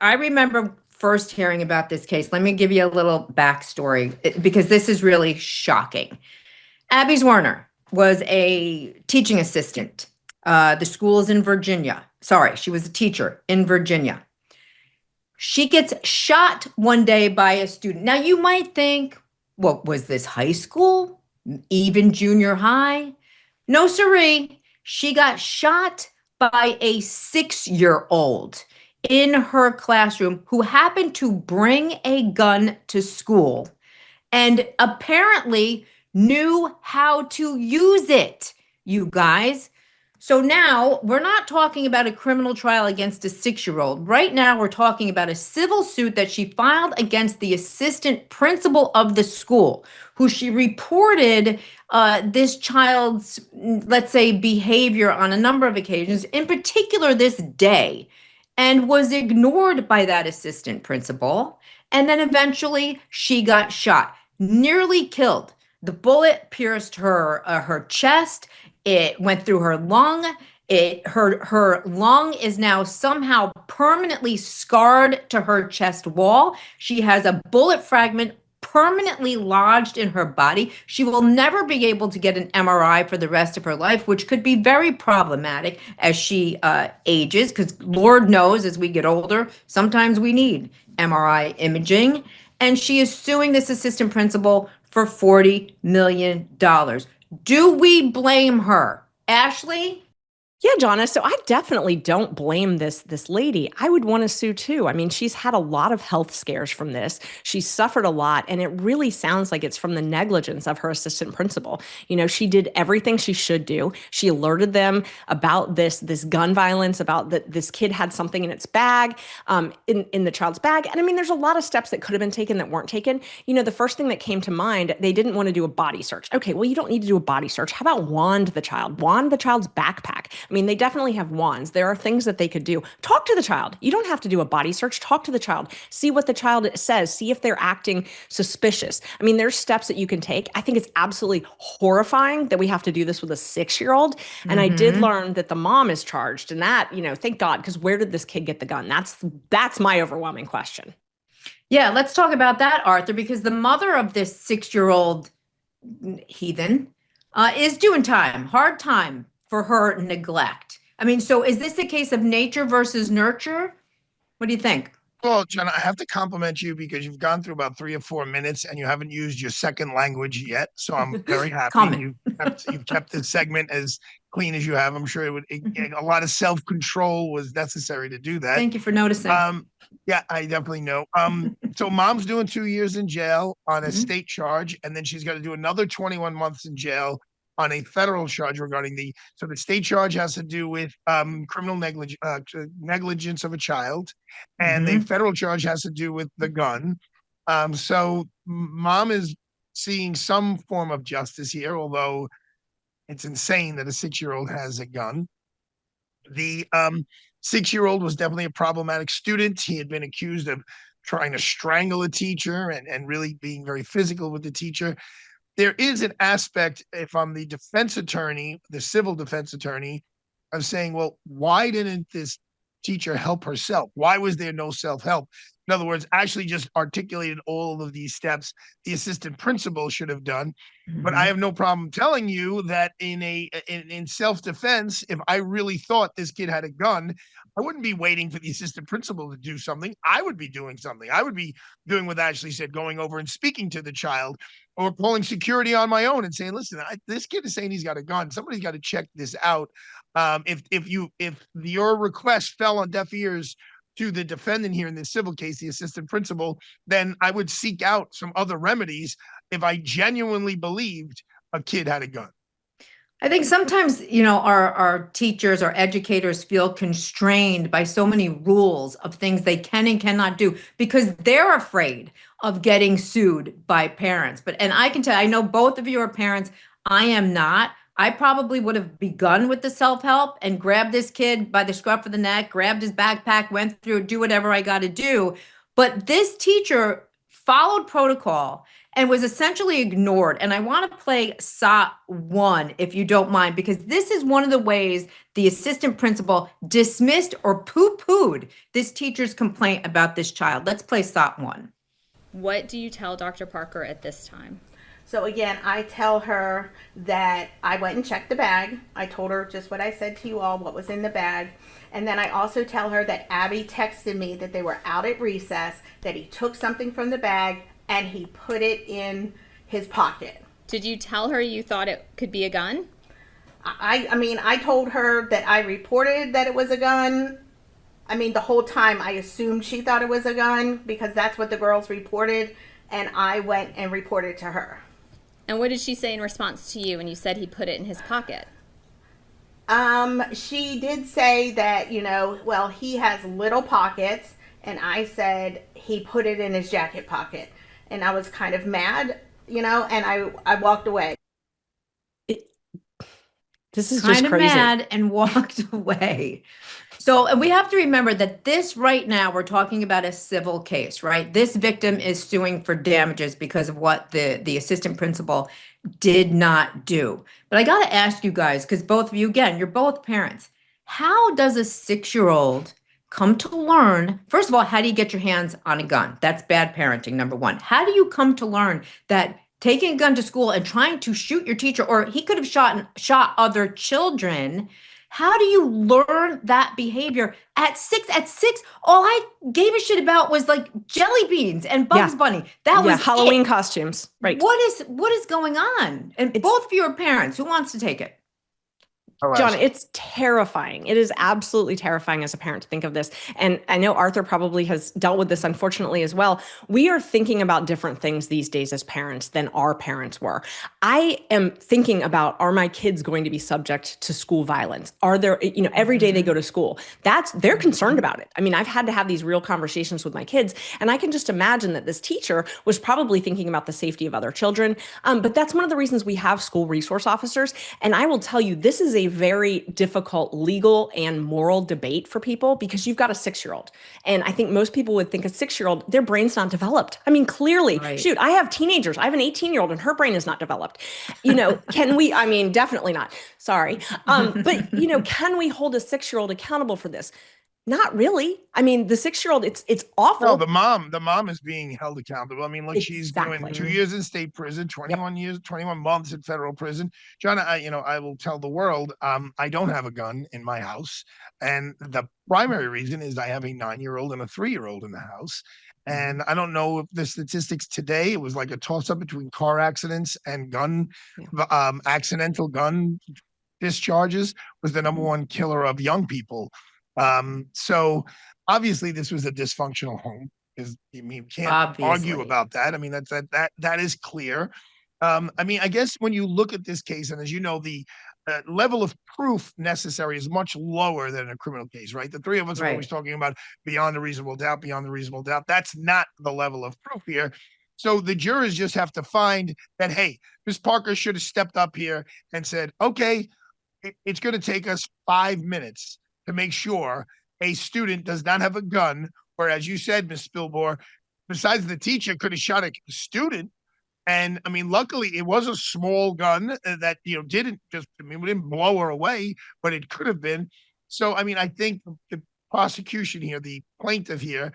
I remember first hearing about this case. Let me give you a little backstory because this is really shocking. Abby Zwerner was a teaching assistant. The school is in Virginia. Sorry, she was a teacher in Virginia. She gets shot one day by a student. Now, you might think, what was this, high school? Even junior high? No, siree. She got shot by a 6-year-old in her classroom who happened to bring a gun to school and apparently knew how to use it, you guys. So now we're not talking about a criminal trial against a 6-year-old. Right now, we're talking about a civil suit that she filed against the assistant principal of the school, who she reported this child's, let's say, behavior on a number of occasions, in particular this day, and was ignored by that assistant principal. And then eventually she got shot, nearly killed. The bullet pierced her chest. It went through her lung. Her lung is now somehow permanently scarred to her chest wall. She has a bullet fragment permanently lodged in her body. She will never be able to get an MRI for the rest of her life, which could be very problematic as she ages, because Lord knows as we get older, sometimes we need MRI imaging. And she is suing this assistant principal for $40 million. Do we blame her? Ashley? Yeah, Jonna. So I definitely don't blame this lady. I would want to sue too. I mean, she's had a lot of health scares from this. She's suffered a lot, and it really sounds like it's from the negligence of her assistant principal. She did everything she should do. She alerted them about this gun violence, about that this kid had something in its bag, in the child's bag. And I mean, there's a lot of steps that could have been taken that weren't taken. The first thing that came to mind, they didn't want to do a body search. Okay, well, you don't need to do a body search. How about wand the child's backpack? I mean, they definitely have wands. There are things that they could do. Talk to the child. You don't have to do a body search. Talk to the child. See what the child says. See if they're acting suspicious. I mean, there's steps that you can take. I think it's absolutely horrifying that we have to do this with a 6-year-old. And I did learn that the mom is charged, and that, thank God, because where did this kid get the gun? That's my overwhelming question. Yeah, let's talk about that, Arthur, because the mother of this 6-year-old heathen is doing time, hard time for her neglect. I mean, so is this a case of nature versus nurture? What do you think? Well, Jenna, I have to compliment you because you've gone through about 3 or 4 minutes and you haven't used your second language yet. So I'm very happy you've kept this segment as clean as you have. I'm sure a lot of self-control was necessary to do that. Thank you for noticing. Yeah, I definitely know. So mom's doing 2 years in jail on a state charge, and then she's got to do another 21 months in jail on a federal charge regarding the state charge has to do with criminal negligence of a child, and the federal charge has to do with the gun. So mom is seeing some form of justice here, although it's insane that a 6-year-old has a gun. The 6-year-old was definitely a problematic student. He had been accused of trying to strangle a teacher and really being very physical with the teacher. There is an aspect, if I'm the defense attorney, the civil defense attorney, of saying, well, why didn't this teacher help herself? Why was there no self-help? In other words, actually just articulated all of these steps the assistant principal should have done. But I have no problem telling you that in self-defense, if I really thought this kid had a gun, I wouldn't be waiting for the assistant principal to do something. I would be doing something. I would be doing what Ashley said, going over and speaking to the child, or calling security on my own and saying, listen, this kid is saying he's got a gun. Somebody's got to check this out. If your request fell on deaf ears to the defendant here in this civil case, the assistant principal, then I would seek out some other remedies if I genuinely believed a kid had a gun. I think sometimes, our teachers or educators feel constrained by so many rules of things they can and cannot do because they're afraid of getting sued by parents. And I can tell you, I know both of you are parents. I am not. I probably would have begun with the self-help and grabbed this kid by the scruff of the neck, grabbed his backpack, went through, do whatever I got to do. But this teacher followed protocol and was essentially ignored. And I want to play SOT 1, if you don't mind, because this is one of the ways the assistant principal dismissed or poo-pooed this teacher's complaint about this child. Let's play SOT 1. What do you tell Dr. Parker at this time? So again, I tell her that I went and checked the bag. I told her just what I said to you all, what was in the bag. And then I also tell her that Abby texted me that they were out at recess, that he took something from the bag and he put it in his pocket. Did you tell her you thought it could be a gun? I told her that I reported that it was a gun. The whole time I assumed she thought it was a gun because that's what the girls reported. And I went and reported to her. And what did she say in response to you when you said he put it in his pocket? She did say that, he has little pockets. And I said he put it in his jacket pocket. And I was kind of mad, and I walked away. This is kind just of crazy. Mad and walked away. So, and we have to remember that this right now, we're talking about a civil case, right? This victim is suing for damages because of what the assistant principal did not do. But I got to ask you guys, because both of you, again, you're both parents. How does a 6-year-old come to learn, first of all, how do you get your hands on a gun? That's bad parenting, number one. How do you come to learn that taking a gun to school and trying to shoot your teacher, or he could have shot other children? How do you learn that behavior at 6? At 6, all I gave a shit about was like jelly beans and Bugs Bunny. That was Halloween it. Costumes. Right. What is going on? And both of you are parents. Who wants to take it? John, it's terrifying. It is absolutely terrifying as a parent to think of this. And I know Arthur probably has dealt with this, unfortunately, as well. We are thinking about different things these days as parents than our parents were. I am thinking about, are my kids going to be subject to school violence? Are there, every day they go to school, they're concerned about it. I've had to have these real conversations with my kids, and I can just imagine that this teacher was probably thinking about the safety of other children. But that's one of the reasons we have school resource officers. And I will tell you, this is a very difficult legal and moral debate for people because you've got a 6-year-old. And I think most people would think a 6-year-old, their brain's not developed. Clearly, right. Shoot, I have teenagers. I have an 18-year-old and her brain is not developed. Can we, definitely not. Sorry. But, can we hold a 6-year-old accountable for this? Not really. The 6-year-old, it's awful. No, the mom is being held accountable. Look, she's doing Exactly. 2 years in state prison, 21 months in federal prison. John, I will tell the world, I don't have a gun in my house. And the primary reason is I have a 9-year-old and a 3-year-old in the house. And I don't know if the statistics today, it was like a toss up between car accidents and accidental gun discharges was the number one killer of young people. So obviously this was a dysfunctional home. You can't argue about that. That is clear. I guess when you look at this case, and as you know, the level of proof necessary is much lower than a criminal case, right? The three of us are always talking about beyond a reasonable doubt. That's not the level of proof here. So the jurors just have to find that, hey, Ms. Parker should have stepped up here and said, okay, it's going to take us 5 minutes to make sure a student does not have a gun, or as you said, Ms. Spilbor, besides the teacher, could have shot a student. And luckily it was a small gun that, didn't blow her away, but it could have been. So, I think the prosecution here, the plaintiff here,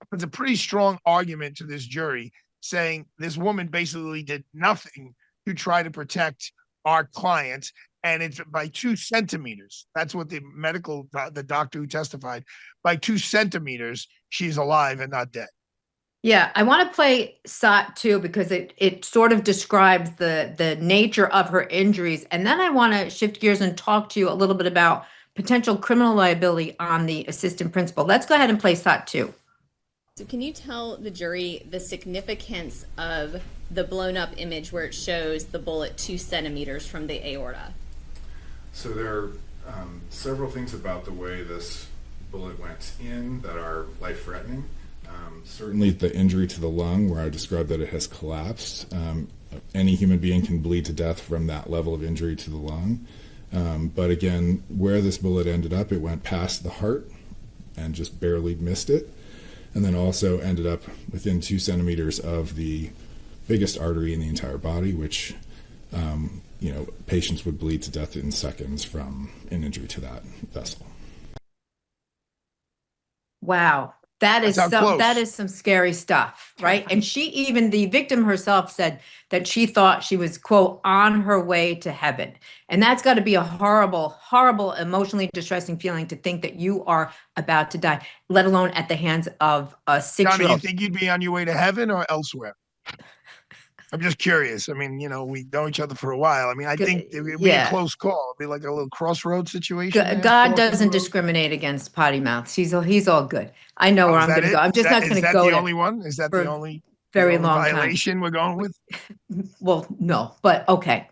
puts a pretty strong argument to this jury saying this woman basically did nothing to try to protect our client. And it's by 2 centimeters. That's what the doctor who testified, by 2 centimeters, she's alive and not dead. Yeah, I want to play SOT 2 because it sort of describes the nature of her injuries. And then I want to shift gears and talk to you a little bit about potential criminal liability on the assistant principal. Let's go ahead and play SOT 2. So can you tell the jury the significance of the blown up image where it shows the bullet 2 centimeters from the aorta? So there are several things about the way this bullet went in that are life-threatening. Certainly the injury to the lung, where I described that it has collapsed. Any human being can bleed to death from that level of injury to the lung. But again, where this bullet ended up, it went past the heart and just barely missed it. And then also ended up within 2 centimeters of the biggest artery in the entire body, which patients would bleed to death in seconds from an injury to that vessel. Wow. That is some scary stuff, right? And the victim herself said that she thought she was, quote, on her way to heaven. And that's got to be a horrible, horrible, emotionally distressing feeling to think that you are about to die, let alone at the hands of a 6-year-old. Johnny, you think you'd be on your way to heaven or elsewhere? I'm just curious. I mean, we know each other for a while. I mean, I think it would be a close call. It'd be like a little crossroad situation. God doesn't discriminate against potty mouths. He's all good. I know where I'm going to go. I'm just not going to go. Is that the only one? Is that the only very long violation we're going with? Well, no, but okay.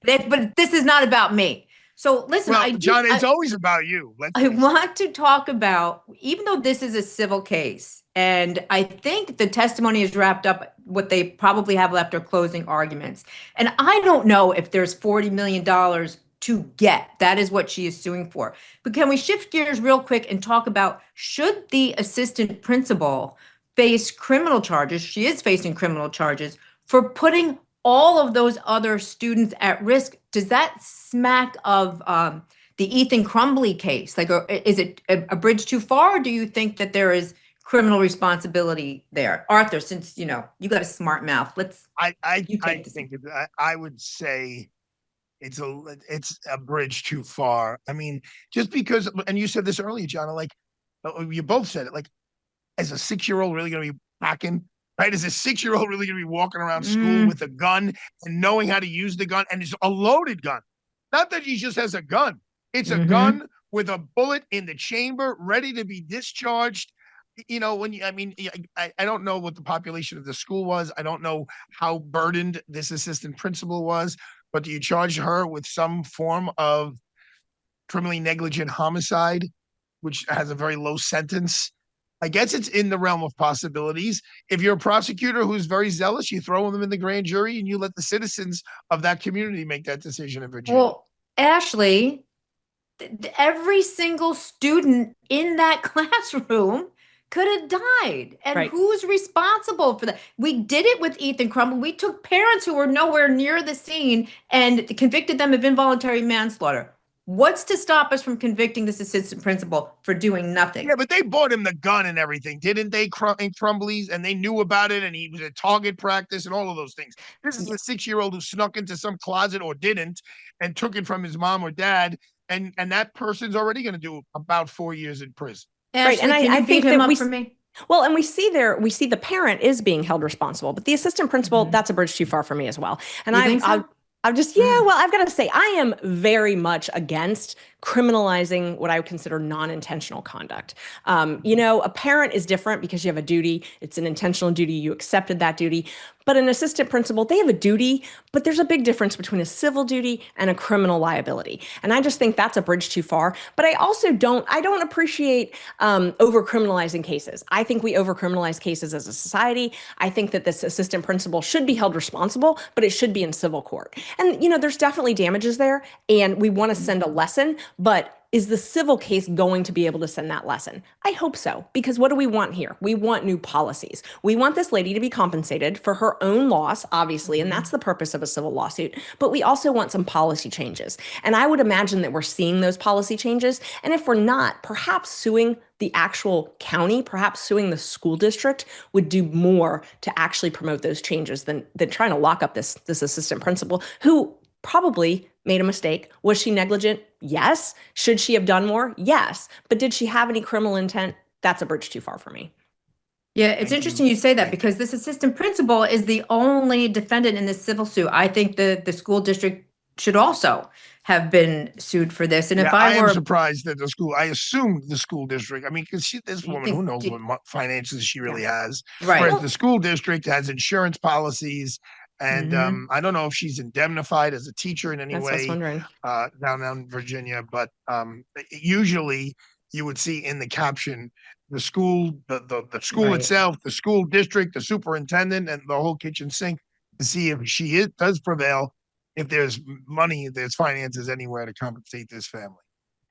But this is not about me. So listen, John, it's always about you. I want to talk about, even though this is a civil case, and I think the testimony is wrapped up, what they probably have left are closing arguments. And I don't know if there's $40 million to get. That is what she is suing for. But can we shift gears real quick and talk about, should the assistant principal face criminal charges? She is facing criminal charges for putting all of those other students at risk. Does that smack of the Ethan Crumbley case? Like, is it a bridge too far, or do you think that there is criminal responsibility there? Arthur, since you got a smart mouth, I would say it's a bridge too far. I mean, just because, and you said this earlier, John, like you both said it, like, as a 6-year-old really going to be packing? Right? Is a 6-year-old really going to be walking around school with a gun and knowing how to use the gun? And it's a loaded gun. Not that he just has a gun. It's a gun with a bullet in the chamber ready to be discharged. I don't know what the population of the school was. I don't know how burdened this assistant principal was. But do you charge her with some form of criminally negligent homicide, which has a very low sentence? I guess it's in the realm of possibilities. If you're a prosecutor who's very zealous, you throw them in the grand jury and you let the citizens of that community make that decision in Virginia. Well, Ashley, every single student in that classroom could have died. And who's responsible for that? We did it with Ethan Crumble. We took parents who were nowhere near the scene and convicted them of involuntary manslaughter. What's to stop us from convicting this assistant principal for doing nothing? Yeah, but they bought him the gun and everything, didn't they, Crumbley's? And they knew about it, and he was at target practice and all of those things. This is a 6-year-old who snuck into some closet or didn't and took it from his mom or dad, and that person's already going to do about 4 years in prison. Ashley, and I think that for me. Well, and we see the parent is being held responsible, but the assistant principal, that's a bridge too far for me as well. And I've got to say, I am very much against criminalizing what I would consider non-intentional conduct. A parent is different because you have a duty. It's an intentional duty. You accepted that duty. But an assistant principal, they have a duty, but there's a big difference between a civil duty and a criminal liability. And I just think that's a bridge too far. But I also don't appreciate over-criminalizing cases. I think we over-criminalize cases as a society. I think that this assistant principal should be held responsible, but it should be in civil court. And, there's definitely damages there, and we want to send a lesson, but is the civil case going to be able to send that lesson? I hope so, because what do we want here? We want new policies. We want this lady to be compensated for her own loss, obviously, and that's the purpose of a civil lawsuit, but we also want some policy changes. And I would imagine that we're seeing those policy changes, and if we're not, perhaps suing the actual county, perhaps suing the school district would do more to actually promote those changes than trying to lock up this assistant principal who probably made a mistake. Was she negligent? Yes. Should she have done more? Yes. But did she have any criminal intent? That's a bridge too far for me. Yeah, it's interesting you say that, because this assistant principal is the only defendant in this civil suit. I think the school district should also have been sued for this. And if I am surprised that I assumed the school district, I mean, because this woman, who knows what finances she really has. Right. Whereas the school district has insurance policies. And I don't know if she's indemnified as a teacher in any way. That's what I was wondering. Down in Virginia, but usually you would see in the caption the school, the school itself, the school district, the superintendent, and the whole kitchen sink to see if she does prevail, if there's money, if there's finances anywhere to compensate this family.